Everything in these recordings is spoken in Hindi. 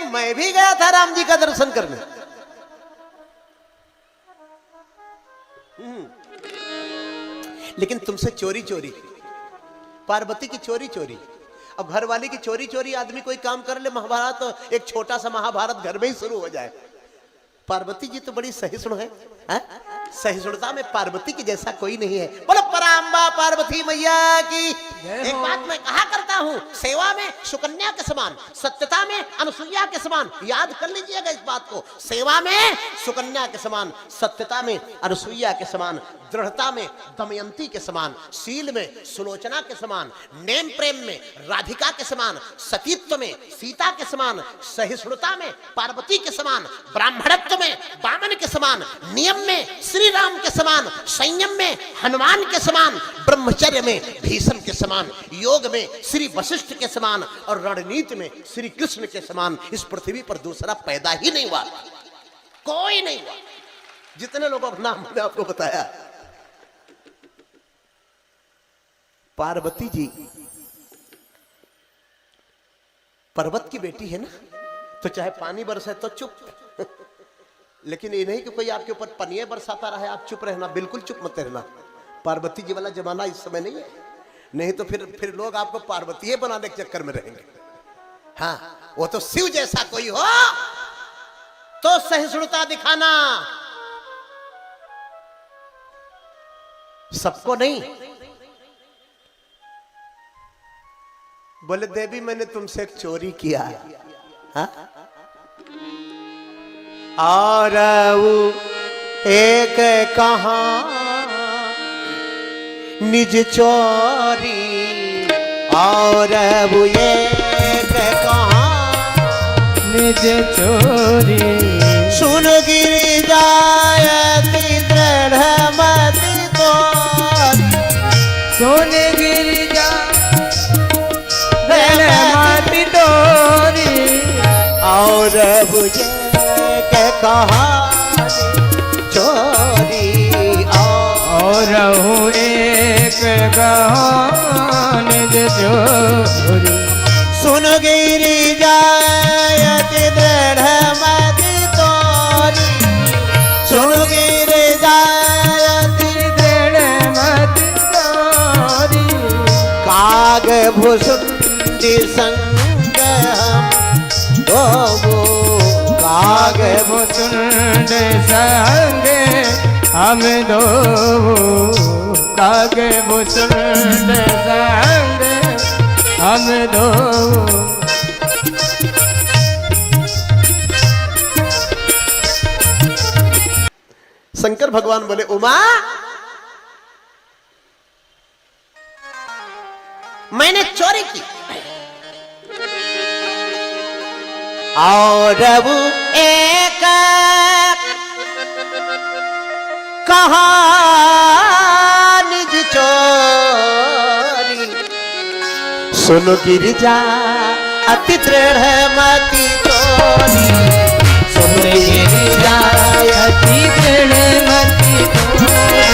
मैं भी गया था राम जी का दर्शन करने। लेकिन तुमसे चोरी चोरी, पार्वती की चोरी चोरी। अब घर वाली की चोरी चोरी आदमी कोई काम कर ले, महाभारत तो एक छोटा सा महाभारत घर में ही शुरू हो जाए। पार्वती जी तो बड़ी सहिष्णु है, सहिष्णुता में पार्वती की जैसा कोई नहीं है। बोलो पराम्बा पार्वती मैया की। एक बात मैं कहा करता हूँ, सेवा में सुकन्या के समान, सत्यता में अनुसुईया के समान। याद कर लीजिएगा इस बात को, सेवा में सुकन्या के समान, सत्यता में अनुसुईया के समान, दृढ़ता में दमयंती के समान, शील में सुलोचना के समान, नेम प्रेम में राधिका के समान, सतीत्व में सीता के समान, सहिष्णुता में पार्वती के समान, ब्राह्मणत्व में वामन के समान, नियम में श्री राम के समान, संयम में हनुमान के समान, ब्रह्मचर्य में भीष्म के समान, योग में श्री वशिष्ठ के समान और रणनीति में श्री कृष्ण के समान इस पृथ्वी पर दूसरा पैदा ही नहीं हुआ, कोई नहीं हुआ। जितने लोगों का नाम मैंने आपको बताया, पार्वती जी पर्वत की बेटी है ना, तो चाहे पानी बरसे तो चुप, लेकिन ये नहीं कि कोई आपके ऊपर पनिया बरसाता रहे आप चुप रहना, बिल्कुल चुप मत रहना। पार्वती जी वाला जमाना इस समय नहीं है, नहीं तो फिर लोग आपको पार्वती बनाने के चक्कर में रहेंगे। हाँ, वो तो शिव जैसा कोई हो तो सहिष्णुता दिखाना, सबको नहीं। बोले देवी मैंने तुमसे एक चोरी किया, हाँ? और एक कहा निज चोरी, और एक कहा निज चोरी। सुन गिर जायती दृढ़ मति तोरी, सुन गिर जा दृढ़ मति तोरी। और बुझे के कहा चोरी, और एक कहा निज चोरी। सुन गिरी जायति दृढ़ मति तोरी, सुन गिरी जायति दृढ़ मति तोरी। काग भुसुंडी संग हम काग भुसुंड संग हम दो, काग भुसुंड संग हम दो। शंकर भगवान बोले उमा मैंने चोरी की, और वो एक कहा निज चोरी। सुनो गिरिजा अति दृढ़ मति तोरी, सुनो गिरिजा अति दृढ़ मति तोरी।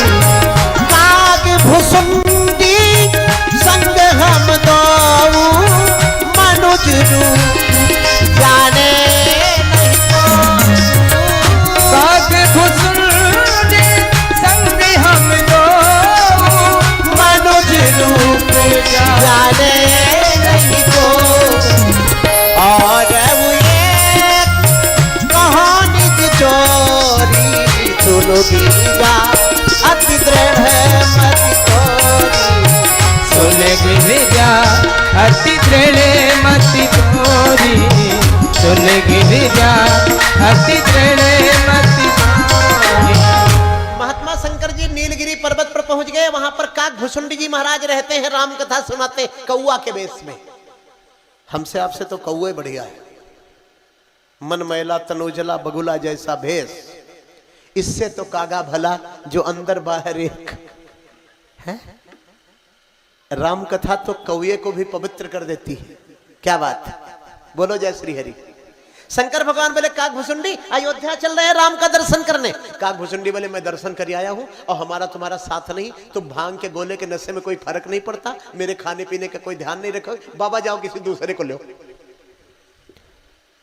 काग भुसुंडी संग हम दो, मनुज रूप जाने नहीं तो। काग भुसुंडी संग हम दो, मनुज रूप जाने नहीं तो। और वो एक कहानी की चोरी, सुनो गिरिजा अति दृढ़ मति तोरी, सुन गिरिजा अति दृढ़ मति तोरी। सुन गिरिजा अति दृढ़ मति तोरी। महात्मा शंकर जी नीलगिरी पर्वत पर पहुंच गए। वहां पर काग भुसुंडी जी महाराज रहते हैं, राम कथा सुनाते कौआ के वेश में। हमसे आपसे तो कौए बढ़िया है, मन मैला तनुजला बगुला जैसा भेष, इससे तो कागा भला जो अंदर बाहर एक है। राम कथा तो कौए को भी पवित्र कर देती है, क्या बात है, बोलो जय श्री हरि। शंकर भगवान बोले काग भुसुंडी अयोध्या चल रहे हैं राम का दर्शन करने। काग भुसुंडी बोले मैं दर्शन कर आया हूं और हमारा तुम्हारा साथ नहीं, तुम भांग के गोले के नशे में कोई फर्क नहीं पड़ता, मेरे खाने पीने का कोई ध्यान नहीं रखो, बाबा जाओ किसी दूसरे को लो।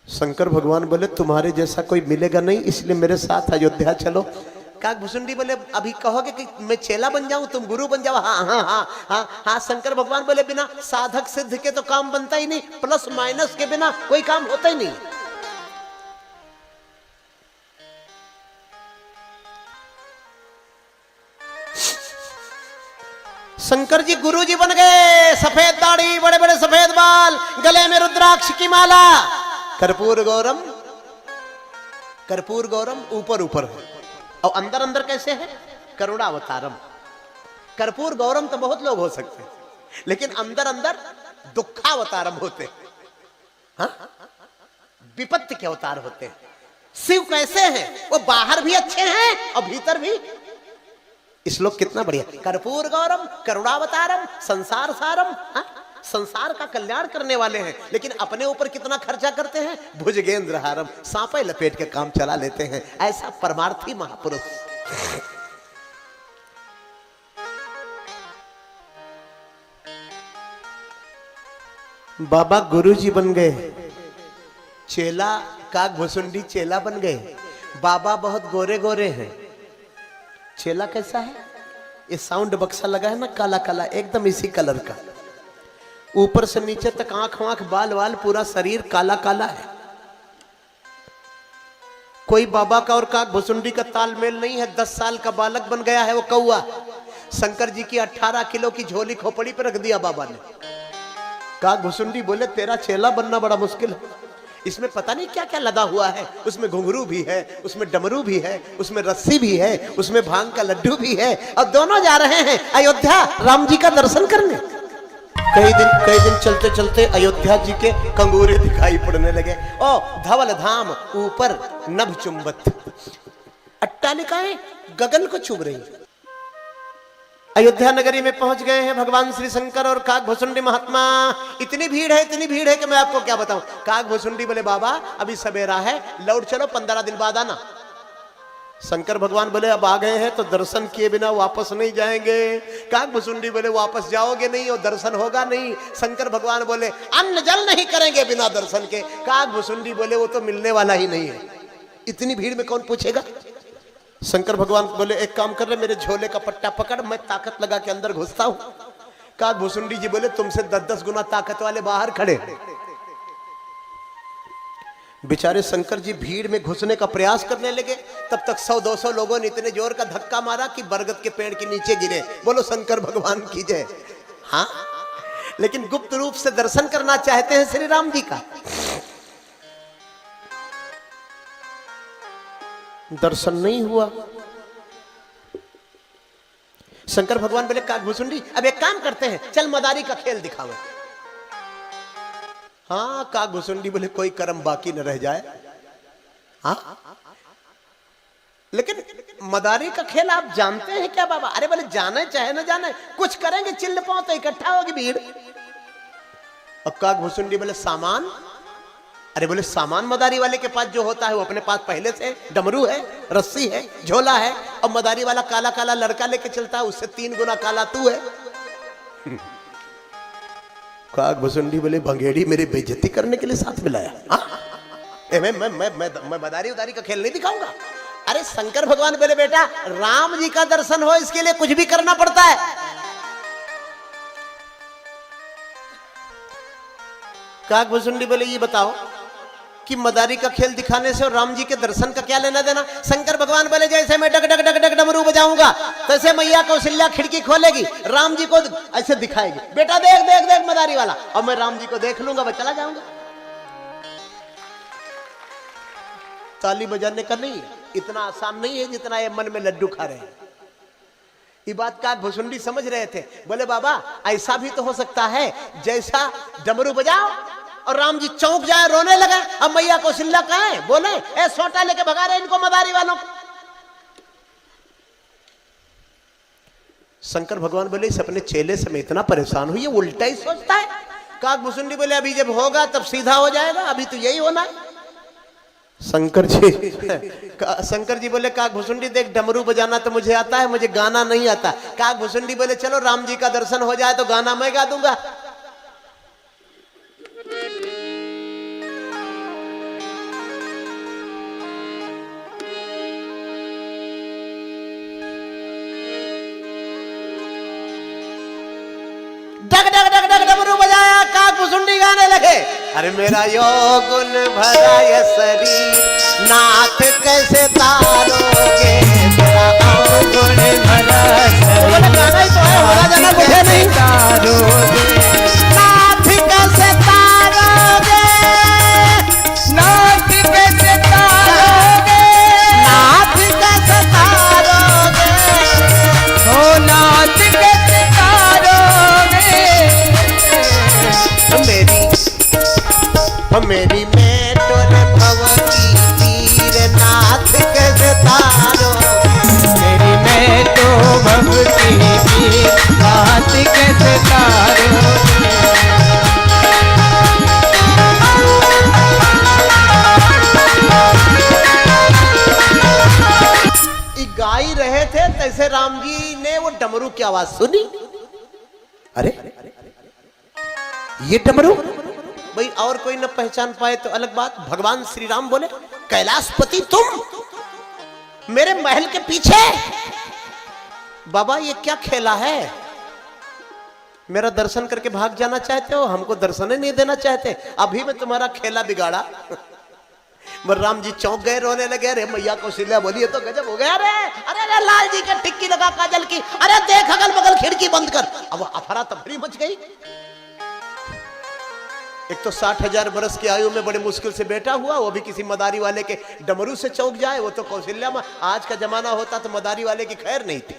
शंकर भगवान बोले तुम्हारे जैसा कोई मिलेगा नहीं, इसलिए मेरे साथ अयोध्या चलो। काक भुसुंडी बोले अभी कहोगे कि मैं चेला बन जाऊं, तुम गुरु बन जाओ? हाँ हाँ हाँ हाँ हाँ। शंकर भगवान बोले बिना साधक सिद्ध के तो काम बनता ही नहीं, प्लस माइनस के बिना कोई काम होता ही नहीं। शंकर जी गुरु जी बन गए, सफेद दाढ़ी, बड़े बड़े सफेद बाल, गले में रुद्राक्ष की माला, कर्पूर गौरम, कर्पूर गौरम ऊपर ऊपर है और अंदर अंदर कैसे है? करुणावतारम। कर्पूर गौरम तो बहुत लोग हो सकते हैं, लेकिन अंदर अंदर दुखावतारम होते हैं, हाँ? विपत्ति के अवतार होते हैं। शिव कैसे हैं? वो बाहर भी अच्छे हैं और भीतर भी। श्लोक कितना बढ़िया, कर्पूर गौरम करुणावतारम संसार सारम, हाँ? संसार का कल्याण करने वाले हैं, लेकिन अपने ऊपर कितना खर्चा करते हैं? भुजगेंद्र हारम, सांपे लपेट के काम चला लेते हैं। ऐसा परमार्थी महापुरुष। बाबा गुरु जी बन गए, चेला काक भुसुंडी चेला बन गए। बाबा बहुत गोरे गोरे हैं, चेला कैसा है? ये साउंड बक्सा लगा है ना, काला काला एकदम इसी कलर का, ऊपर से नीचे तक आंख वांख बाल वाल पूरा शरीर काला काला है। कोई बाबा का और काक भुसुंडी का तालमेल नहीं है। 10 साल का बालक बन गया है वो कौआ। शंकर जी की 18 किलो की झोली खोपड़ी पे रख दिया बाबा ने। काक भुसुंडी बोले तेरा चेला बनना बड़ा मुश्किल है, इसमें पता नहीं क्या क्या लदा हुआ है। उसमें घुंघरू भी है, उसमें डमरू भी है, उसमें रस्सी भी है, उसमें भांग का लड्डू भी है, और दोनों जा रहे हैं अयोध्या राम जी का दर्शन करने। कई दिन चलते चलते अयोध्या जी के कंगूरे दिखाई पड़ने लगे। ओ धवल धाम ऊपर नभ चुंबत, अट्टालिकाएं गगन को चुभ रही। अयोध्या नगरी में पहुंच गए हैं भगवान श्री शंकर और काक भुसुंडी महात्मा। इतनी भीड़ है कि मैं आपको क्या बताऊं। काक भुसुंडी बोले बाबा अभी सवेरा है, लौट चलो, 15 दिन बाद आना। शंकर भगवान बोले अब आ गए हैं तो दर्शन किए बिना वापस नहीं जाएंगे। काक भुसुंडी बोले वापस जाओगे नहीं और दर्शन होगा नहीं। शंकर भगवान बोले अन्न जल नहीं करेंगे बिना दर्शन के। काक भुसुंडी बोले वो तो मिलने वाला ही नहीं है, इतनी भीड़ में कौन पूछेगा। शंकर भगवान बोले एक काम कर रहे, मेरे झोले का पट्टा पकड़, मैं ताकत लगा के अंदर घुसता हूं। काक भुसुंडी जी बोले तुमसे 10-10 गुना ताकत वाले बाहर खड़े। बेचारे शंकर जी भीड़ में घुसने का प्रयास करने लगे, तब तक 100-200 लोगों ने इतने जोर का धक्का मारा कि बरगद के पेड़ के नीचे गिरे। बोलो शंकर भगवान की जय। हाँ, लेकिन गुप्त रूप से दर्शन करना चाहते हैं श्री राम जी का। दर्शन नहीं हुआ। शंकर भगवान बोले काक भुसुंडी अब एक काम करते हैं, चल मदारी का खेल दिखावे। हाँ, काक भुसुंडी बोले कोई कर्म बाकी न रह जाए। हाँ, लेकिन मदारी का खेल आप जानते हैं क्या बाबा? अरे बोले जाने चाहे न जाने, कुछ करेंगे, चिल्ल पाओ तो इकट्ठा होगी भीड़। अब काक भुसुंडी बोले सामान। अरे बोले सामान मदारी वाले के पास जो होता है वो अपने पास पहले से, डमरू है, रस्सी है, झोला है, और मदारी वाला काला काला लड़का लेके चलता है, उससे 3 गुना काला तू है। काक भुसुंडी बोले भंगेड़ी मेरी बेइज्जती करने के लिए साथ मिलाया। मैं मदारी उदारी का खेल नहीं दिखाऊंगा। अरे शंकर भगवान बोले बेटा राम जी का दर्शन हो इसके लिए कुछ भी करना पड़ता है। काक भुसुंडी बोले ये बताओ कि मदारी का खेल दिखाने से और राम जी के दर्शन का क्या लेना देना? शंकर भगवान बोले जैसे मैं डग डग डग डग डमरू बजाऊंगा तैसे मैया कौशल्या खिड़की खोलेगी, राम जी को ऐसे दिखाएगी, बेटा देख देख देख मदारी वाला, और मैं राम जी को देख लूंगा, मैं चला जाऊंगा। ताली बजाने का नहीं, इतना आसान नहीं है जितना ये मन में लड्डू खा रहे हैं। ये बात काक भुसुंडी समझ रहे थे। बोले बाबा ऐसा भी तो हो सकता है जैसा डमरू बजाओ और राम जी चौंक जाए, रोने लगे, अब मैया कौशल्या कहाँ है? बोले ए सोटा लेके भगा रहे इनको मदारी वालों को। शंकर भगवान बोले इस अपने चेले से मैं इतना परेशान हूं, ये उल्टा ही सोचता है। काक भुसुंडी बोले अभी जब होगा तब सीधा हो जाएगा, अभी तो यही होना है। शंकर जी बोले काक भुसुंडी देख डमरू बजाना तो मुझे आता है, मुझे गाना नहीं आता। काक भुसुंडी बोले चलो राम जी का दर्शन हो जाए तो गाना मैं गा दूंगा। गाने लगे, अरे मेरा यौगुन भरा ये शरीर नाथ कैसे तारोगे, मेरा यौगुन भरा शरीर गाना ही तो है, होना जाना मुझे नहीं तारोगे, नाथ कैसे तारोगे, नाथ कैसे तारोगे, नाथ कैसे तारोगे, हो नाथ कैसे तारोगे, मेरी मेटोर भव की तीर नाथ कैसे तारोगे, मेरी मैं तो भक्ति की बात कैसे तारोगे। गा ही रहे थे तैसे राम जी ने वो डमरू की आवाज सुनी, अरे ये डमरू भाई और कोई न पहचान पाए तो अलग बात, भगवान श्री राम बोले कैलाशपति तुम मेरे महल के पीछे, बाबा ये क्या खेला है, मेरा दर्शन करके भाग जाना चाहते हो, हमको दर्शन ही नहीं देना चाहते, अभी मैं तुम्हारा खेला बिगाड़ा। बलराम जी चौंक गए, रोने लगे, अरे मैया कौशल्या बोली तो गजब हो गया, अरे अरे अरे लाल जी का टिक्की लगा काजल की, अरे देख अगल बगल खिड़की बंद कर, अब अफरा तफरी मच गई। एक तो 60,000 बरस की आयु में बड़े मुश्किल से बेटा हुआ, वो भी किसी मदारी वाले के डमरू से चौंक जाए, वो तो कौशल्या में आज का जमाना होता तो मदारी वाले की खैर नहीं थी।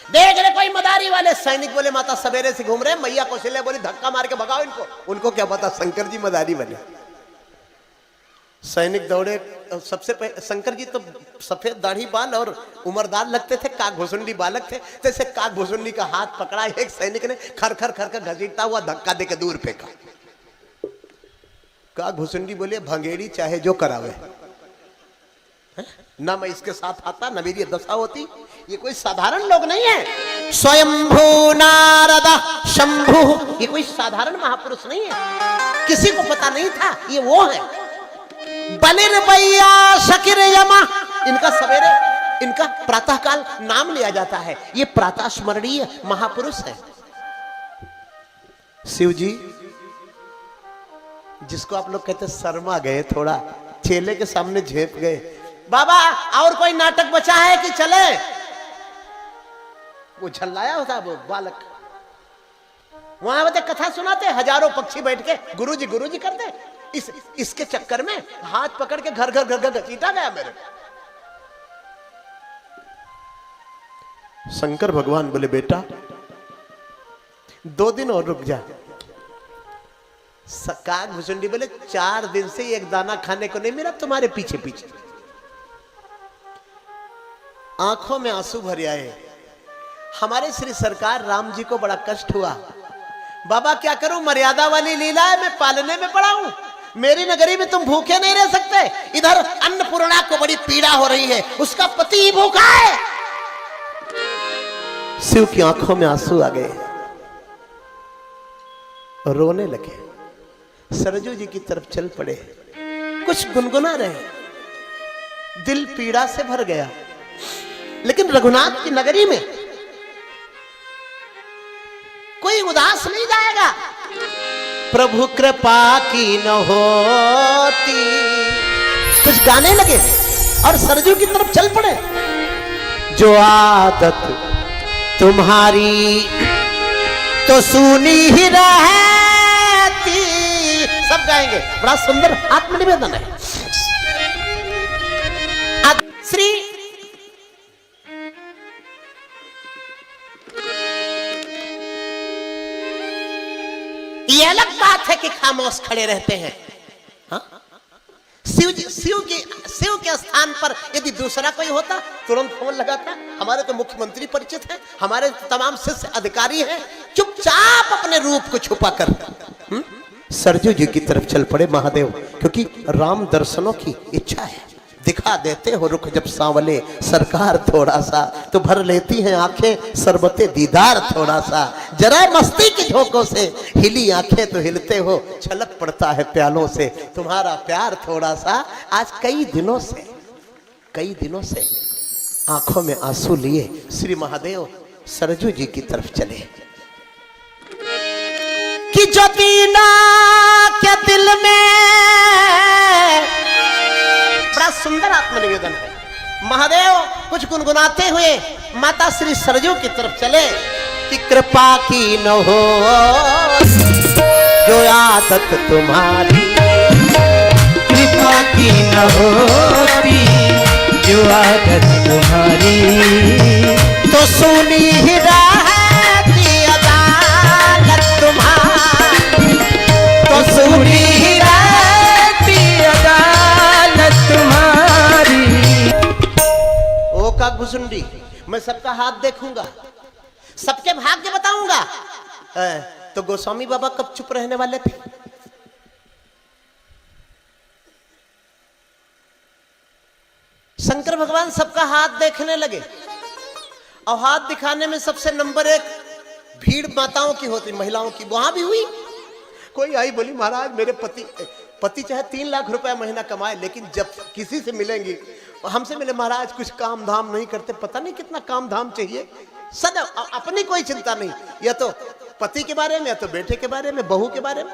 देख रहे कोई मदारी वाले सैनिक बोले माता सवेरे से घूम रहे, मैया कौशल्या बोली धक्का मार के भगाओ इनको, उनको क्या पता शंकर जी मदारी बने। सैनिक दौड़े, सबसे पहले शंकर जी तो सफेद दाढ़ी बाल और उम्रदार लगते थे, काक भुसुंडी बालक थे, जैसे काक भुसुंडी का हाथ पकड़ा, एक सैनिक ने खर खर खर कर घसीटता हुआ धक्का देके दूर फेंका। काक भुसुंडी बोले भंगेड़ी चाहे जो करावे, ना मैं इसके साथ आता ना मेरी दशा होती, ये कोई साधारण लोग नहीं है, स्वयंभू नारद शंभु, ये कोई साधारण महापुरुष नहीं है, किसी को पता नहीं था ये वो है, बलिर भैया शकिर यमा, इनका सवेरे इनका प्रातः काल नाम लिया जाता है, ये प्रातः स्मरणीय महापुरुष है। शिव जी जिसको आप लोग कहते शर्मा गए, थोड़ा चेले के सामने झेप गए, बाबा और कोई नाटक बचा है कि चले, वो झल्लाया होता वो बालक, वहां बता कथा सुनाते, हजारों पक्षी बैठ के गुरुजी करते, इसके चक्कर में हाथ पकड़ के घर घर घर घर घसीटा गया मेरे। शंकर भगवान बोले बेटा 2 दिन और रुक जा, काक भुसुंडी बोले 4 दिन से एक दाना खाने को नहीं मिला तुम्हारे पीछे पीछे। आंखों में आंसू भर आए, हमारे श्री सरकार राम जी को बड़ा कष्ट हुआ, बाबा क्या करूं, मर्यादा वाली लीला है, मैं पालने में पड़ा हूं, मेरी नगरी में तुम भूखे नहीं रह सकते, इधर अन्नपूर्णा को बड़ी पीड़ा हो रही है, उसका पति ही भूखा है। शिव की आंखों में आंसू आ गए, रोने लगे, सरजू जी की तरफ चल पड़े, कुछ गुनगुना रहे, दिल पीड़ा से भर गया, लेकिन रघुनाथ की नगरी में कोई उदास नहीं जाएगा, प्रभु कृपा की न होती, कुछ गाने लगे और सरजू की तरफ चल पड़े, जो आदत तुम्हारी तो सुनी ही रहती, सब गाएंगे, बड़ा सुंदर आत्मनिवेदन है। श्री ये अलग बात है कि खामोश खड़े रहते हैं, हाँ? शिव के स्थान पर यदि दूसरा कोई होता तुरंत फोन लगाता, हमारे तो मुख्यमंत्री परिचित हैं, हमारे तमाम शिष्य अधिकारी हैं, चुपचाप अपने रूप को छुपा कर सरजू जी की तरफ चल पड़े महादेव, क्योंकि राम दर्शनों की इच्छा है, दिखा देते हो रुख जब सांवले, सरकार थोड़ा सा तो भर लेती हैं आंखें, सरबते दीदार थोड़ा सा, जरा मस्ती के झोंकों से हिली आंखें तो हिलते हो, छलक पड़ता है प्यालों से तुम्हारा प्यार थोड़ा सा। आज कई दिनों से आंखों में आंसू लिए श्री महादेव सरजू जी की तरफ चले कि जो दीना के दिल में, बड़ा सुंदर आत्मनिवेदन है। महादेव कुछ गुनगुनाते हुए माता श्री सरजू की तरफ चले कि कृपा की न हो जो आदत तुम्हारी, कृपा की न होती जो आदत तुम्हारी, तो सुनी ही रहती अदालत तुम्हारी, तो सुनी ही रहती अदालत तुम्हारी। ओ काकभुसुंडी, मैं सबका हाथ देखूंगा, सबके भाग्य बताऊंगा। तो गोस्वामी बाबा कब चुप रहने वाले थे? शंकर भगवान सबका हाथ देखने लगे। और हाथ दिखाने में सबसे नंबर 1 भीड़ माताओं की होती, महिलाओं की। वहां भी हुई। कोई आई बोली महाराज मेरे पति चाहे 3 लाख रुपया महीना कमाए, लेकिन जब किसी से मिलेंगी हमसे मिले महाराज कुछ काम धाम नहीं करते, पता नहीं कितना काम धाम चाहिए, सदैव अपनी कोई चिंता नहीं, या तो पति के बारे में या तो बेटे के बारे में, बहू के बारे में।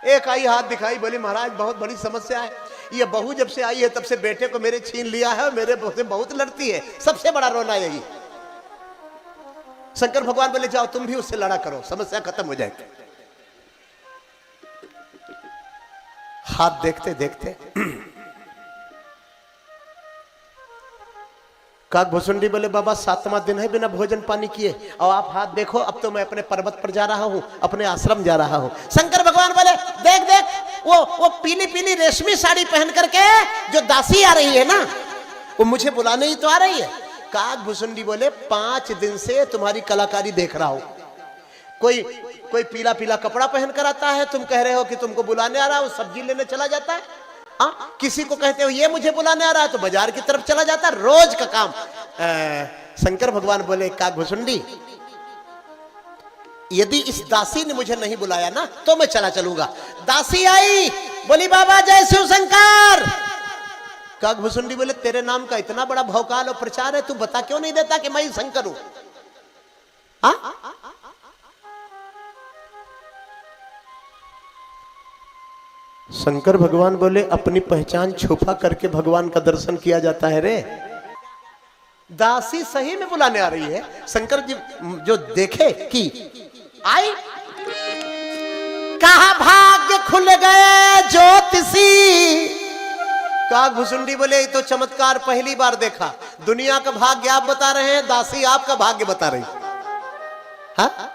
एक आई हाथ दिखाई, बोली महाराज बहुत बड़ी समस्या है, ये बहू जब से आई है तब से बेटे को मेरे छीन लिया है, मेरे से बहुत लड़ती है, सबसे बड़ा रोना यही। शंकर भगवान बोले जाओ तुम भी उससे लड़ा करो, समस्या खत्म हो जाएगी। हाथ देखते देखते काकभुसुंडी बोले बाबा 7वां दिन है बिना भोजन पानी किए, और आप हाथ देखो, अब तो मैं अपने पर्वत पर जा रहा हूं, अपने आश्रम जा रहा हूं। शंकर भगवान बोले देख देख वो पीली पीली रेशमी साड़ी पहन करके जो दासी आ रही है ना, वो मुझे बुलाने ही तो आ रही है। काकभुसुंडी बोले 5 दिन से तुम्हारी कलाकारी देख रहा हूं, कोई पीला पीला कपड़ा पहन कर आता है, तुम कह रहे हो कि तुमको बुलाने आ रहा है, सब्जी लेने चला जाता है। किसी को कहते हो ये मुझे बुलाने आ रहा है तो बाजार की तरफ चला जाता है, रोज का काम। शंकर भगवान बोले काकभुसुंडी यदि इस दासी ने मुझे नहीं बुलाया ना तो मैं चला चलूंगा। दासी आई, बोली बाबा जय शिव शंकर। काकभुसुंडी बोले तेरे नाम का इतना बड़ा भौकाल और प्रचार है, तू बता क्यों नहीं देता कि मैं ही शंकर हूं? शंकर भगवान बोले अपनी पहचान छुपा करके भगवान का दर्शन किया जाता है रे। दासी सही में बुलाने आ रही है। शंकर जी जो देखे कि आई, कहा भाग्य खुल गए ज्योतिषी। काकभुसुंडी बोले तो चमत्कार पहली बार देखा, दुनिया का भाग्य आप बता रहे हैं, दासी आपका भाग्य बता रही। हाँ?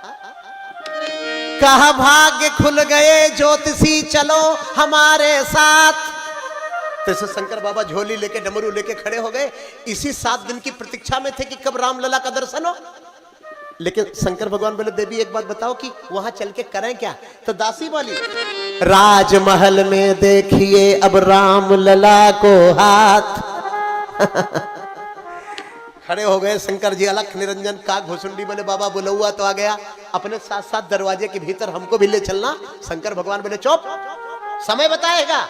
कहा भाग्य खुल गए ज्योतिषी चलो हमारे साथ। तो शंकर बाबा झोली लेके डमरू लेके खड़े हो गए। इसी 7 दिन की प्रतीक्षा में थे कि कब रामलला का दर्शन हो। लेकिन शंकर भगवान बोले देवी एक बात बताओ कि वहां चल के करें क्या? तो दासी बोली राजमहल में देखिए अब रामलला को हाथ। खड़े हो गए शंकर जी अलख निरंजन। काकभुसुंडी बोले बाबा बुलौआ तो आ गया, अपने साथ साथ दरवाजे के भीतर हमको भी ले चलना। शंकर भगवान बोले चुप, समय बताएगा।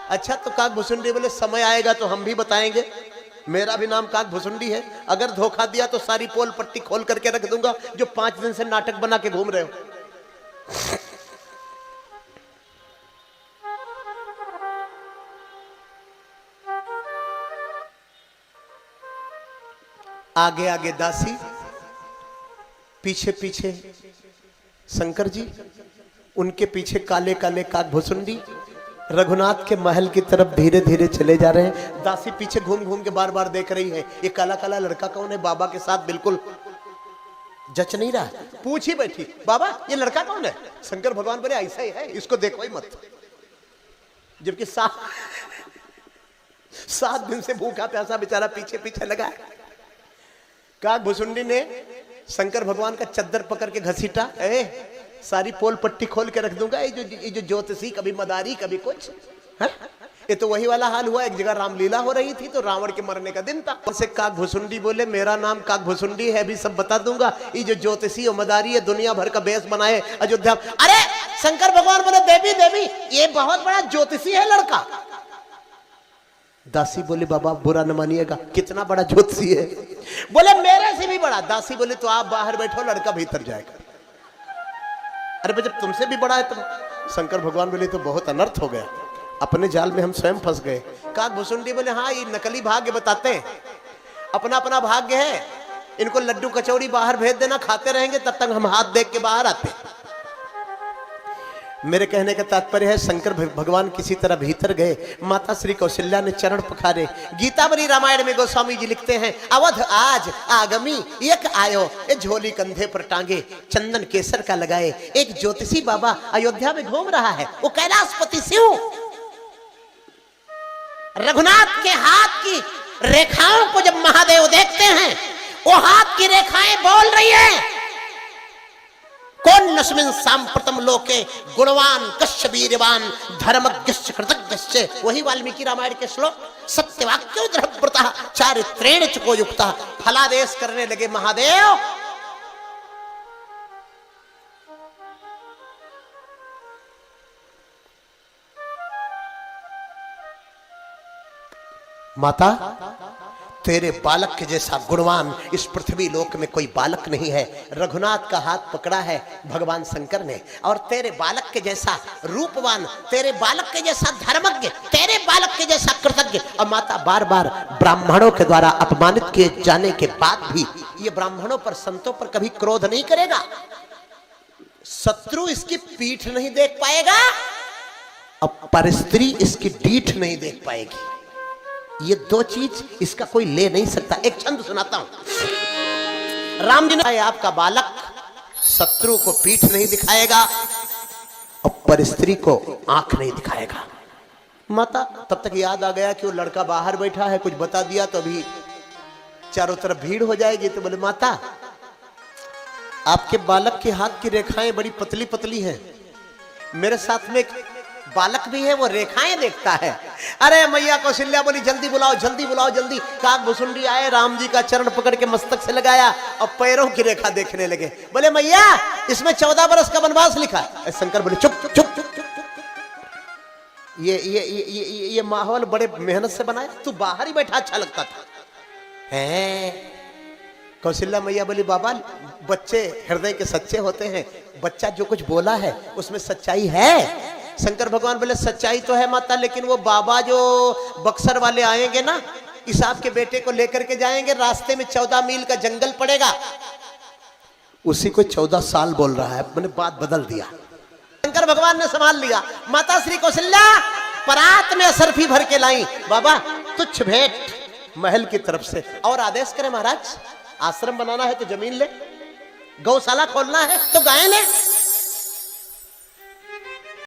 अच्छा तो काकभुसुंडी बोले समय आएगा तो हम भी बताएंगे, मेरा भी नाम काकभुसुंडी है, अगर धोखा दिया तो सारी पोल पट्टी खोल करके रख दूंगा जो 5 दिन से नाटक बना के घूम रहे हो। आगे आगे दासी, पीछे पीछे शंकर जी, उनके पीछे काले काले काकभुसुंडी रघुनाथ के महल की तरफ धीरे धीरे चले जा रहे हैं। दासी पीछे घूम घूम के बार बार देख रही है ये काला काला लड़का कौन है। बाबा के साथ बिल्कुल जच नहीं रहा, पूछ ही बैठी बाबा ये लड़का कौन है। शंकर भगवान बोले ऐसा ही है, इसको देखो ही मत। जबकि 7 दिन से भूखा प्यासा बेचारा पीछे पीछे लगा है। काकभुसुंडी ने शंकर भगवान का चद्दर पकड़ के घसीटा, सारी पोल पट्टी खोल के रख दूंगा। ये जो ज्योतिषी कभी मदारी कभी कुछ है? ये तो वही वाला हाल हुआ। एक जगह रामलीला हो रही थी तो रावण के मरने का दिन था। उनसे काकभुसुंडी बोले मेरा नाम काकभुसुंडी है, भी सब बता दूंगा। ये जो ज्योतिषी और मदारी है दुनिया भर का बेस बनाए अयोध्या। अरे शंकर भगवान बोले देवी देवी ये बहुत बड़ा ज्योतिषी है लड़का। दासी बोले बाबा बुरा न मानिएगा, कितना बड़ा ज्योतिषी है? बोले मेरे से भी बड़ा। दासी बोले तो आप बाहर बैठो, लड़का भीतर जाएगा। अरे भाई जब तुमसे भी बड़ा है तो शंकर भगवान बोले तो बहुत अनर्थ हो गया, अपने जाल में हम स्वयं फंस गए। काक भुसुंडी बोले हाँ ये नकली भाग्य बताते हैं, अपना अपना भाग्य है, इनको लड्डू कचौड़ी बाहर भेज देना, खाते रहेंगे तब तक हम हाथ देख के बाहर आते। मेरे कहने का तात्पर्य है शंकर भगवान किसी तरह भीतर गए, माता श्री कौशल्या ने चरण पखारे। गीतावली रामायण में गोस्वामी जी लिखते हैं, अवध आज आगमी एक आयो, ये झोली कंधे पर टांगे चंदन केसर का लगाए, एक ज्योतिषी बाबा अयोध्या में घूम रहा है, वो कैलाशपति शिव रघुनाथ के हाथ की रेखाओं को जब महादेव देखते हैं, वो हाथ की रेखाएं बोल रही है, कौन नस्मिन सांप्रतम लोके गुणवान कश्य वीरवान धर्मज्ञश्च कृतज्ञश्च। वही वाल्मीकि रामायण के श्लोक, सत्यवाक्यो दृढ़व्रतः चारित्रेण चको युक्तः। फलादेश करने लगे महादेव, माता तेरे बालक के जैसा गुणवान इस पृथ्वी लोक में कोई बालक नहीं है। रघुनाथ का हाथ पकड़ा है भगवान शंकर ने, और तेरे बालक के जैसा रूपवान, तेरे बालक के जैसा धर्मज्ञ, तेरे बालक के जैसा कृतज्ञ। और माता बार बार ब्राह्मणों के द्वारा अपमानित किए जाने के बाद भी ये ब्राह्मणों पर, संतों पर कभी क्रोध नहीं करेगा। शत्रु इसकी पीठ नहीं देख पाएगा, अब परस्त्री इसकी डीठ नहीं देख पाएगी। ये दो चीज इसका कोई ले नहीं सकता। एक छंद सुनाता हूं। राम जी ने, आपका बालक शत्रु को पीठ नहीं दिखाएगा और परस्त्री को आंख नहीं दिखाएगा। माता तब तक याद आ गया कि वो लड़का बाहर बैठा है, कुछ बता दिया तो अभी चारों तरफ भीड़ हो जाएगी। तो बोले माता आपके बालक के हाथ की रेखाएं बड़ी पतली पतली हैं, मेरे साथ में एक बालक भी है, वो रेखाएं देखता है। अरे मैया कौशल्या बोली जल्दी बुलाओ जल्दी बुलाओ जल्दी। काक भुसुंडी आए, राम जी का चरण पकड़ के मस्तक से लगाया और पैरों की रेखा देखने लगे। बोले मैया इसमें 14 बरस का वनवास लिखा। शंकर बोले चुप चुप चुप चुप चुप। ये माहौल बड़े मेहनत से बनाया, तू बाहर ही बैठा अच्छा लगता था है। कौशल्या मैया बोली बाबा बच्चे हृदय के सच्चे होते हैं, बच्चा जो कुछ बोला है उसमें सच्चाई है। शंकर भगवान बोले सच्चाई तो है माता, लेकिन वो बाबा जो बक्सर वाले आएंगे ना, इसाब के बेटे को लेकर के जाएंगे, रास्ते में 14 मील का जंगल पड़ेगा, उसी को 14 साल बोल रहा है। मैंने बात बदल दिया, शंकर भगवान ने संभाल लिया। माता श्री कौशल्या परात में असरफी भर के लाई। बाबा तुच्छ भेंट महल की तरफ से, और आदेश करें महाराज, आश्रम बनाना है तो जमीन ले, गौशाला खोलना है तो गायें ले,